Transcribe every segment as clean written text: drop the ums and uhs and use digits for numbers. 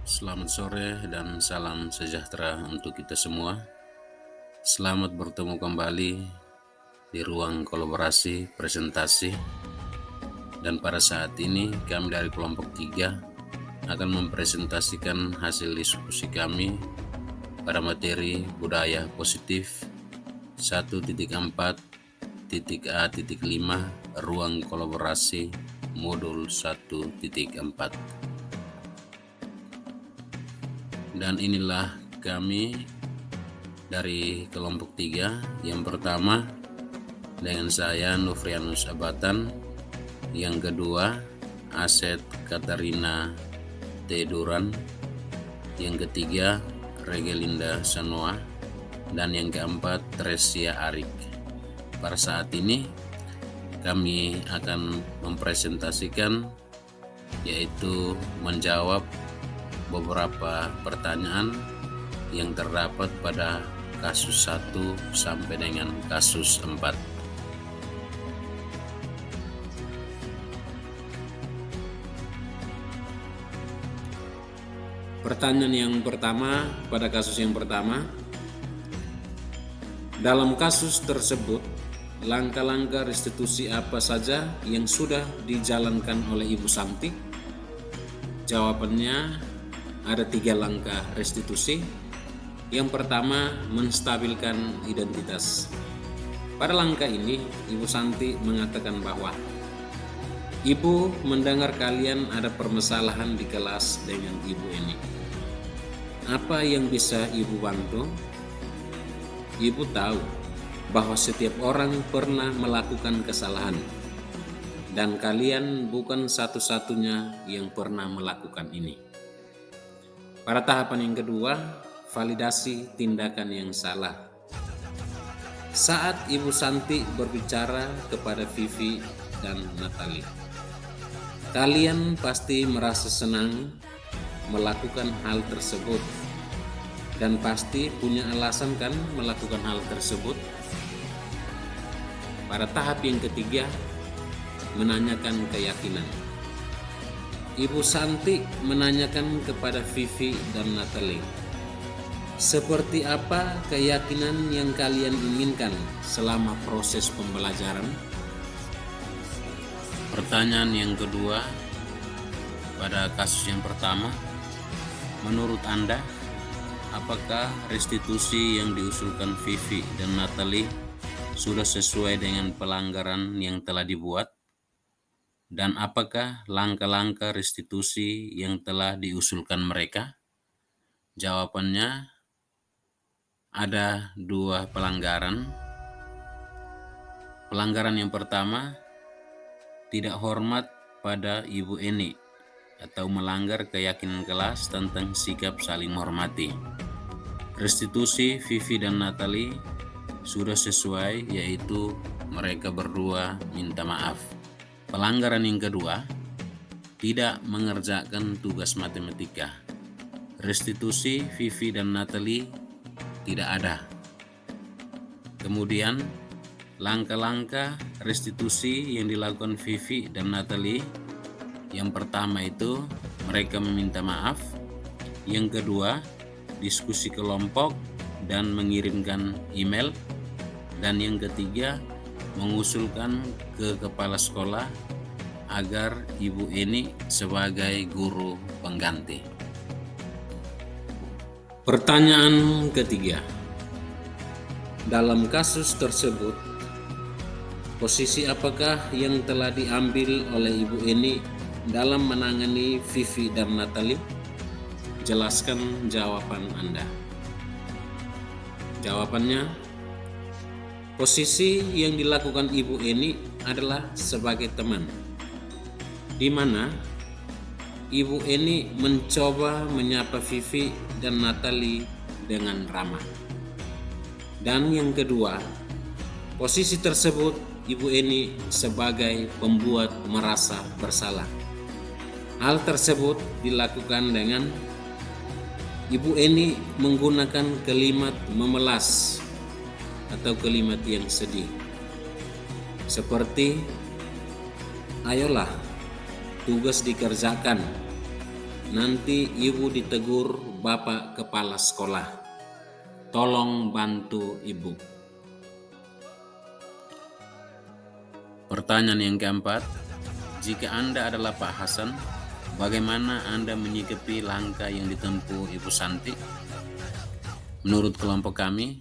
Selamat sore dan salam sejahtera untuk kita semua. Selamat bertemu kembali di ruang kolaborasi presentasi. Dan pada saat ini kami dari kelompok 3 akan mempresentasikan hasil diskusi kami pada materi budaya positif 1.4.A.5 ruang kolaborasi modul 1.4. Dan inilah kami dari kelompok 3. Yang pertama dengan saya Nufrianus Abatan, yang kedua Aset Katarina Teduran, yang ketiga Regelinda Sanoa, dan yang keempat Tresia Arik. Pada saat ini kami akan mempresentasikan yaitu menjawab beberapa pertanyaan yang terdapat pada kasus 1 sampai dengan kasus 4. Pertanyaan yang pertama pada kasus yang pertama, dalam kasus tersebut langkah-langkah restitusi apa saja yang sudah dijalankan oleh Ibu Santi? Jawabannya ada 3 langkah restitusi. Yang pertama, menstabilkan identitas. Pada langkah ini, Ibu Santi mengatakan bahwa Ibu mendengar kalian ada permasalahan di kelas dengan Ibu Eni. Apa yang bisa Ibu bantu? Ibu tahu bahwa setiap orang pernah melakukan kesalahan, dan kalian bukan satu-satunya yang pernah melakukan ini. Pada tahapan yang kedua, validasi tindakan yang salah. Saat Ibu Santi berbicara kepada Vivi dan Natalie, kalian pasti merasa senang melakukan hal tersebut dan pasti punya alasan kan melakukan hal tersebut. Pada tahap yang ketiga, menanyakan keyakinan. Ibu Santi menanyakan kepada Vivi dan Natalie, seperti apa keyakinan yang kalian inginkan selama proses pembelajaran? Pertanyaan yang kedua pada kasus yang pertama, menurut Anda, apakah restitusi yang diusulkan Vivi dan Natalie sudah sesuai dengan pelanggaran yang telah dibuat? Dan apakah langkah-langkah restitusi yang telah diusulkan mereka? Jawabannya ada 2 pelanggaran. Pelanggaran yang pertama, tidak hormat pada Ibu Eni atau melanggar keyakinan kelas tentang sikap saling menghormati. Restitusi Vivi dan Natalie sudah sesuai, yaitu mereka berdua minta maaf. Pelanggaran yang kedua, tidak mengerjakan tugas matematika. Restitusi Vivi dan Natalie tidak ada. Kemudian, langkah-langkah restitusi yang dilakukan Vivi dan Natalie, yang pertama itu mereka meminta maaf, yang kedua diskusi kelompok dan mengirimkan email, dan yang ketiga mengusulkan ke kepala sekolah agar Ibu Eni sebagai guru pengganti. Pertanyaan ketiga, dalam kasus tersebut, posisi apakah yang telah diambil oleh Ibu Eni dalam menangani Vivi dan Natalie? Jelaskan jawaban Anda. Jawabannya, posisi yang dilakukan Ibu Eni adalah sebagai teman, di mana Ibu Eni mencoba menyapa Vivi dan Natalie dengan ramah. Dan yang kedua, posisi tersebut Ibu Eni sebagai pembuat merasa bersalah. Hal tersebut dilakukan dengan Ibu Eni menggunakan kalimat memelas atau kalimat yang sedih, seperti ayolah tugas dikerjakan, nanti ibu ditegur bapak kepala sekolah. Tolong bantu ibu. Pertanyaan yang keempat, jika Anda adalah Pak Hasan, bagaimana Anda menyikapi langkah yang ditempuh Ibu Santi? Menurut kelompok kami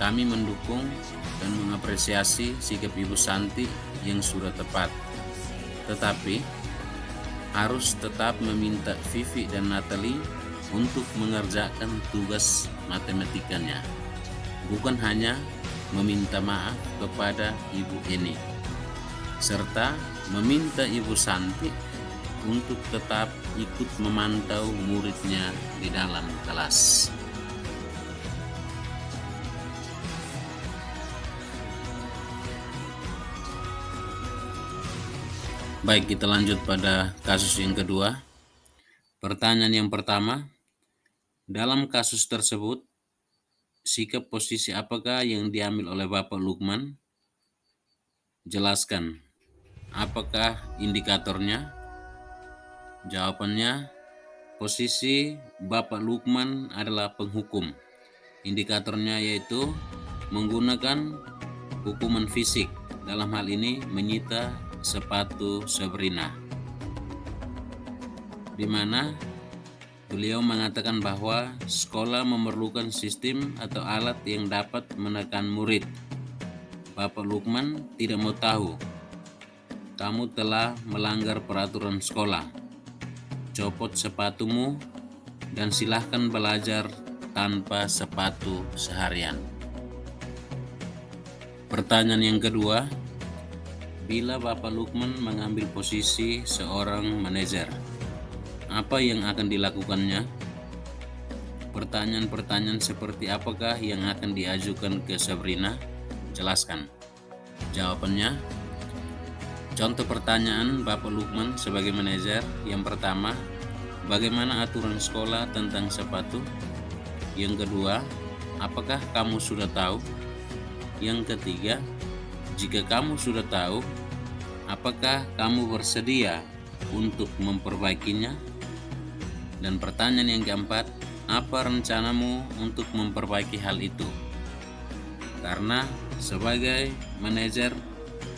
mendukung dan mengapresiasi sikap Ibu Santi yang sudah tepat. Tetapi harus tetap meminta Vivi dan Natalie untuk mengerjakan tugas matematikanya, bukan hanya meminta maaf kepada Ibu Eni, serta meminta Ibu Santi untuk tetap ikut memantau muridnya di dalam kelas. Baik, kita lanjut pada kasus yang kedua. Pertanyaan yang pertama, dalam kasus tersebut, sikap posisi apakah yang diambil oleh Bapak Lukman? Jelaskan. Apakah indikatornya? Jawabannya, posisi Bapak Lukman adalah penghukum. Indikatornya yaitu menggunakan hukuman fisik, dalam hal ini menyita sepatu Sabrina, di mana beliau mengatakan bahwa sekolah memerlukan sistem atau alat yang dapat menekan murid. Bapak Lukman tidak mau tahu. Kamu telah melanggar peraturan sekolah. Copot sepatumu dan silahkan belajar tanpa sepatu seharian. Pertanyaan yang kedua, bila Bapak Lukman mengambil posisi seorang manajer, apa yang akan dilakukannya? Pertanyaan-pertanyaan seperti apakah yang akan diajukan ke Sabrina? Jelaskan. Jawabannya, contoh pertanyaan Bapak Lukman sebagai manajer. Yang pertama, bagaimana aturan sekolah tentang sepatu? Yang kedua, apakah kamu sudah tahu? Yang ketiga, jika kamu sudah tahu, apakah kamu bersedia untuk memperbaikinya? Dan pertanyaan yang keempat, apa rencanamu untuk memperbaiki hal itu? Karena sebagai manajer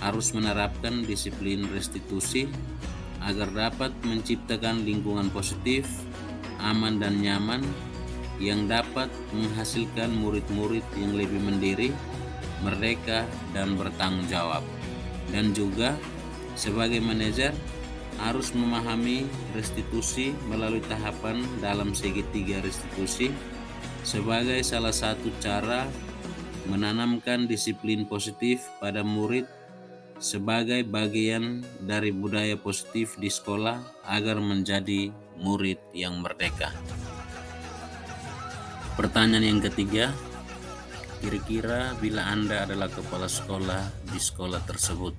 harus menerapkan disiplin restitusi agar dapat menciptakan lingkungan positif, aman dan nyaman yang dapat menghasilkan murid-murid yang lebih mandiri, merdeka dan bertanggung jawab. Dan juga sebagai manajer harus memahami restitusi melalui tahapan dalam segitiga restitusi sebagai salah satu cara menanamkan disiplin positif pada murid sebagai bagian dari budaya positif di sekolah agar menjadi murid yang merdeka. Pertanyaan yang ketiga, kira-kira bila Anda adalah kepala sekolah di sekolah tersebut,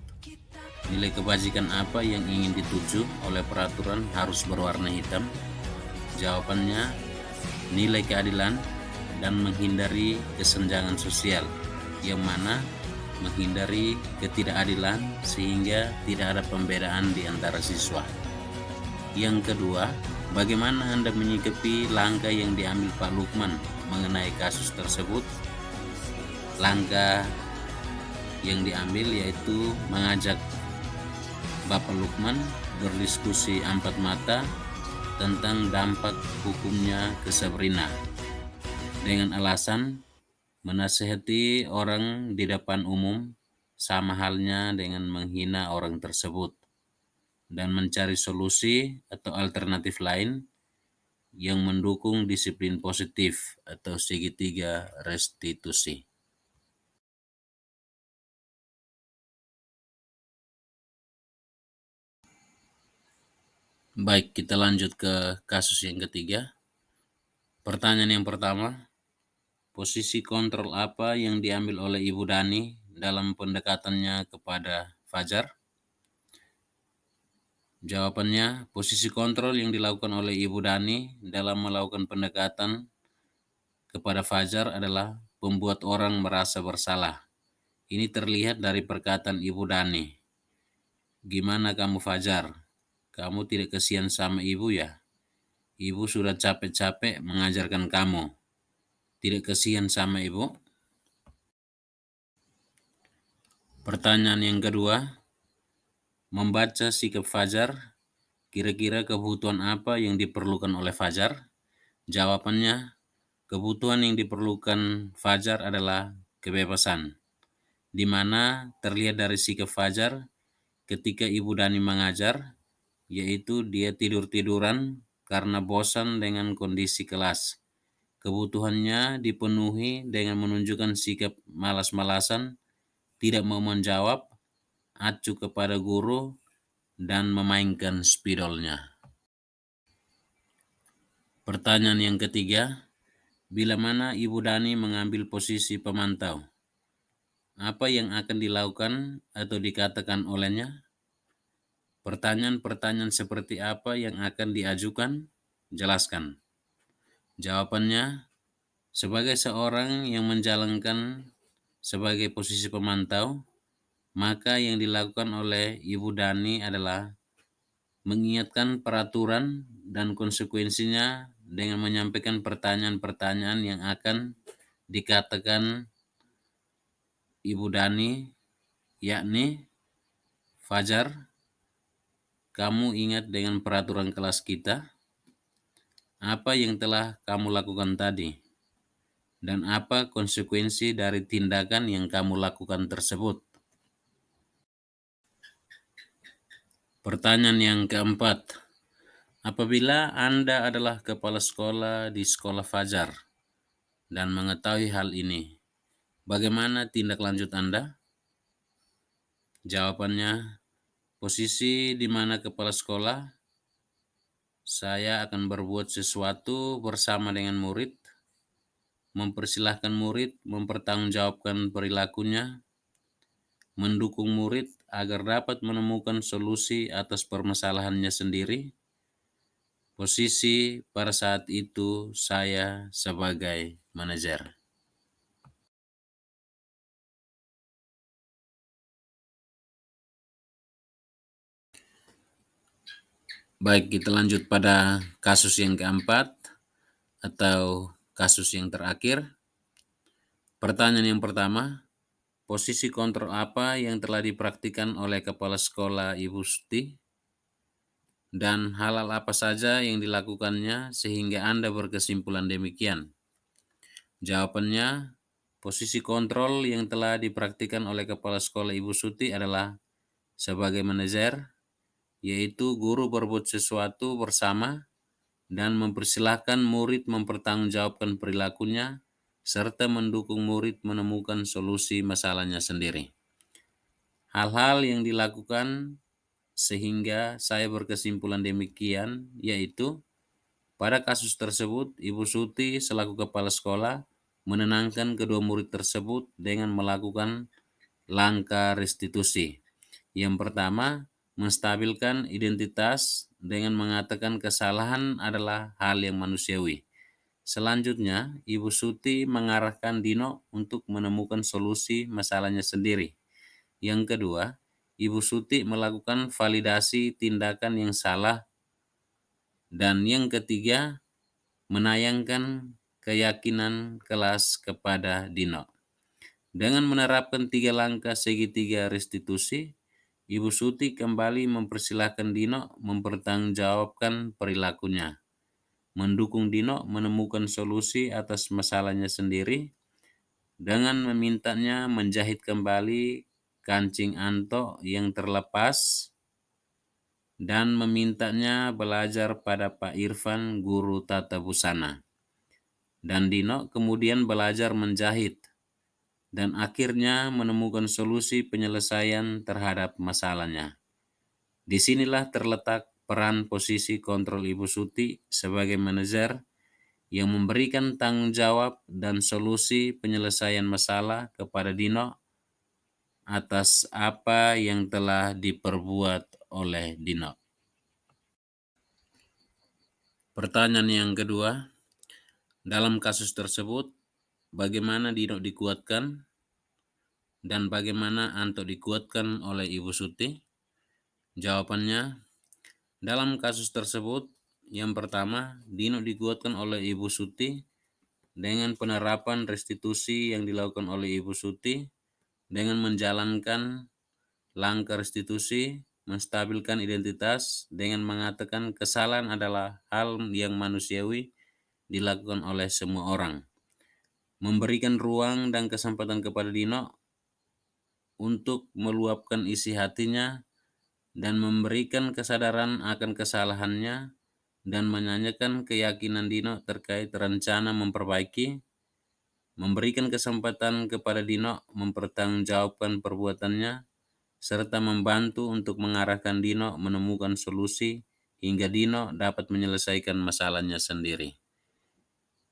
nilai kebajikan apa yang ingin dituju oleh peraturan harus berwarna hitam? Jawabannya, nilai keadilan dan menghindari kesenjangan sosial, yang mana menghindari ketidakadilan sehingga tidak ada pembedaan di antara siswa. Yang kedua, bagaimana Anda menyikapi langkah yang diambil Pak Lukman mengenai kasus tersebut? Langkah yang diambil yaitu mengajak Bapak Lukman berdiskusi empat mata tentang dampak hukumnya ke Sabrina dengan alasan menasihati orang di depan umum sama halnya dengan menghina orang tersebut dan mencari solusi atau alternatif lain yang mendukung disiplin positif atau segitiga restitusi. Baik, kita lanjut ke kasus yang ketiga. Pertanyaan yang pertama, posisi kontrol apa yang diambil oleh Ibu Dani dalam pendekatannya kepada Fajar? Jawabannya, posisi kontrol yang dilakukan oleh Ibu Dani dalam melakukan pendekatan kepada Fajar adalah membuat orang merasa bersalah. Ini terlihat dari perkataan Ibu Dani. Gimana kamu Fajar? Kamu tidak kasihan sama ibu ya? Ibu sudah capek-capek mengajarkan kamu. Tidak kasihan sama ibu? Pertanyaan yang kedua, membaca sikap Fajar, kira-kira kebutuhan apa yang diperlukan oleh Fajar? Jawabannya, kebutuhan yang diperlukan Fajar adalah kebebasan, di mana terlihat dari sikap Fajar ketika Ibu Dani mengajar, yaitu dia tidur-tiduran karena bosan dengan kondisi kelas. Kebutuhannya dipenuhi dengan menunjukkan sikap malas-malasan, tidak mau menjawab, acuh kepada guru, dan memainkan spidolnya. Pertanyaan yang ketiga, bila mana Ibu Dani mengambil posisi pemantau, apa yang akan dilakukan atau dikatakan olehnya? Pertanyaan-pertanyaan seperti apa yang akan diajukan? Jelaskan. Jawabannya, sebagai seorang yang menjalankan sebagai posisi pemantau, maka yang dilakukan oleh Ibu Dani adalah mengingatkan peraturan dan konsekuensinya dengan menyampaikan pertanyaan-pertanyaan yang akan dikatakan Ibu Dani, yakni, Fajar, kamu ingat dengan peraturan kelas kita? Apa yang telah kamu lakukan tadi? Dan apa konsekuensi dari tindakan yang kamu lakukan tersebut? Pertanyaan yang keempat, apabila Anda adalah kepala sekolah di sekolah Fajar dan mengetahui hal ini, bagaimana tindak lanjut Anda? Jawabannya, posisi di mana kepala sekolah, saya akan berbuat sesuatu bersama dengan murid, mempersilahkan murid mempertanggungjawabkan perilakunya, mendukung murid agar dapat menemukan solusi atas permasalahannya sendiri. Posisi pada saat itu saya sebagai manajer. Baik, kita lanjut pada kasus yang keempat atau kasus yang terakhir. Pertanyaan yang pertama, posisi kontrol apa yang telah dipraktikkan oleh kepala sekolah Ibu Suti? Dan hal-hal apa saja yang dilakukannya sehingga Anda berkesimpulan demikian? Jawabannya, posisi kontrol yang telah dipraktikkan oleh kepala sekolah Ibu Suti adalah sebagai manajer, yaitu guru berbuat sesuatu bersama dan mempersilahkan murid mempertanggungjawabkan perilakunya serta mendukung murid menemukan solusi masalahnya sendiri. Hal-hal yang dilakukan sehingga saya berkesimpulan demikian, yaitu pada kasus tersebut Ibu Suti selaku kepala sekolah menenangkan kedua murid tersebut dengan melakukan langkah restitusi. Yang pertama, menstabilkan identitas dengan mengatakan kesalahan adalah hal yang manusiawi. Selanjutnya, Ibu Suti mengarahkan Dino untuk menemukan solusi masalahnya sendiri. Yang kedua, Ibu Suti melakukan validasi tindakan yang salah. Dan yang ketiga, menayangkan keyakinan kelas kepada Dino. Dengan menerapkan 3 langkah segitiga restitusi, Ibu Suti kembali mempersilahkan Dino mempertanggungjawabkan perilakunya, mendukung Dino menemukan solusi atas masalahnya sendiri, dengan memintanya menjahit kembali kancing Anto yang terlepas, dan memintanya belajar pada Pak Irfan, guru tata busana. Dan Dino kemudian belajar menjahit, dan akhirnya menemukan solusi penyelesaian terhadap masalahnya. Disinilah terletak peran posisi kontrol Ibu Suti sebagai manajer yang memberikan tanggung jawab dan solusi penyelesaian masalah kepada Dino atas apa yang telah diperbuat oleh Dino. Pertanyaan yang kedua, dalam kasus tersebut, bagaimana Dino dikuatkan dan bagaimana Anto dikuatkan oleh Ibu Suti? Jawabannya, dalam kasus tersebut, Yang pertama, Dino dikuatkan oleh Ibu Suti dengan penerapan restitusi yang dilakukan oleh Ibu Suti dengan menjalankan langkah restitusi, menstabilkan identitas dengan mengatakan kesalahan adalah hal yang manusiawi dilakukan oleh semua orang. Memberikan ruang dan kesempatan kepada Dino untuk meluapkan isi hatinya dan memberikan kesadaran akan kesalahannya dan menanyakan keyakinan Dino terkait rencana memperbaiki, memberikan kesempatan kepada Dino mempertanggungjawabkan perbuatannya, serta membantu untuk mengarahkan Dino menemukan solusi hingga Dino dapat menyelesaikan masalahnya sendiri.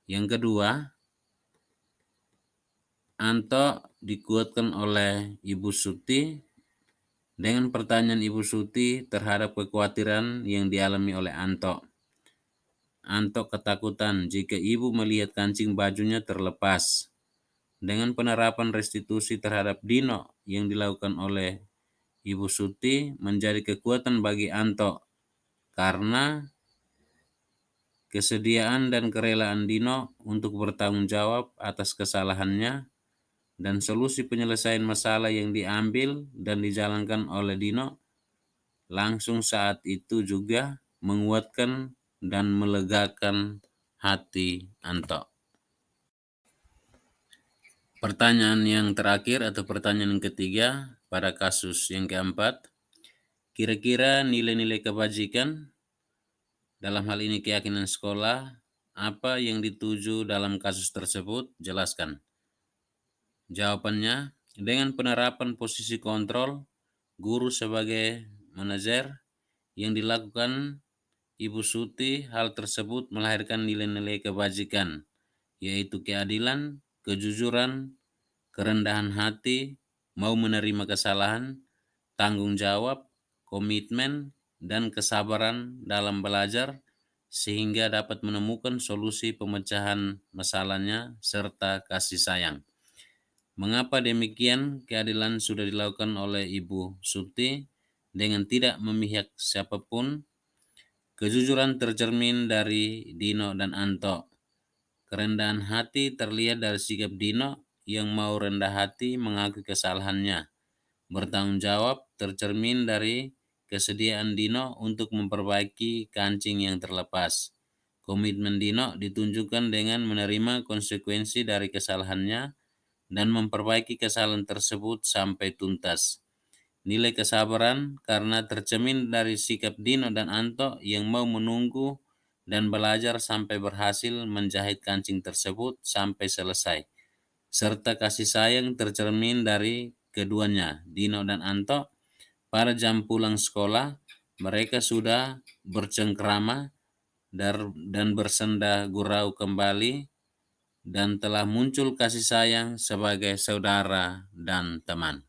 Yang kedua, Anto dikuatkan oleh Ibu Suti dengan pertanyaan Ibu Suti terhadap kekhawatiran yang dialami oleh Anto. Anto ketakutan jika ibu melihat kancing bajunya terlepas. Dengan penerapan restitusi terhadap Dino yang dilakukan oleh Ibu Suti menjadi kekuatan bagi Anto karena kesediaan dan kerelaan Dino untuk bertanggung jawab atas kesalahannya dan solusi penyelesaian masalah yang diambil dan dijalankan oleh Dino langsung saat itu juga menguatkan dan melegakan hati Anto. Pertanyaan yang terakhir atau pertanyaan yang ketiga pada kasus yang keempat, kira-kira nilai-nilai kebajikan dalam hal ini keyakinan sekolah apa yang dituju dalam kasus tersebut? Jelaskan. Jawabannya, dengan penerapan posisi kontrol guru sebagai manajer yang dilakukan Ibu Suti, hal tersebut melahirkan nilai-nilai kebajikan, yaitu keadilan, kejujuran, kerendahan hati, mau menerima kesalahan, tanggung jawab, komitmen, dan kesabaran dalam belajar, sehingga dapat menemukan solusi pemecahan masalahnya serta kasih sayang. Mengapa demikian? Keadilan sudah dilakukan oleh Ibu Suti dengan tidak memihak siapapun. Kejujuran tercermin dari Dino dan Anto. Kerendahan hati terlihat dari sikap Dino yang mau rendah hati mengakui kesalahannya. Bertanggung jawab tercermin dari kesediaan Dino untuk memperbaiki kancing yang terlepas. Komitmen Dino ditunjukkan dengan menerima konsekuensi dari kesalahannya dan memperbaiki kesalahan tersebut sampai tuntas. Nilai kesabaran karena tercermin dari sikap Dino dan Anto yang mau menunggu dan belajar sampai berhasil menjahit kancing tersebut sampai selesai. Serta kasih sayang tercermin dari keduanya, Dino dan Anto. Pada jam pulang sekolah, mereka sudah bercengkrama dan bersenda gurau kembali dan telah muncul kasih sayang sebagai saudara dan teman.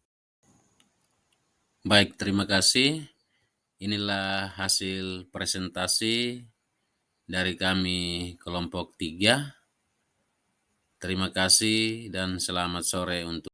Baik, terima kasih. Inilah hasil presentasi dari kami kelompok 3. Terima kasih dan selamat sore untuk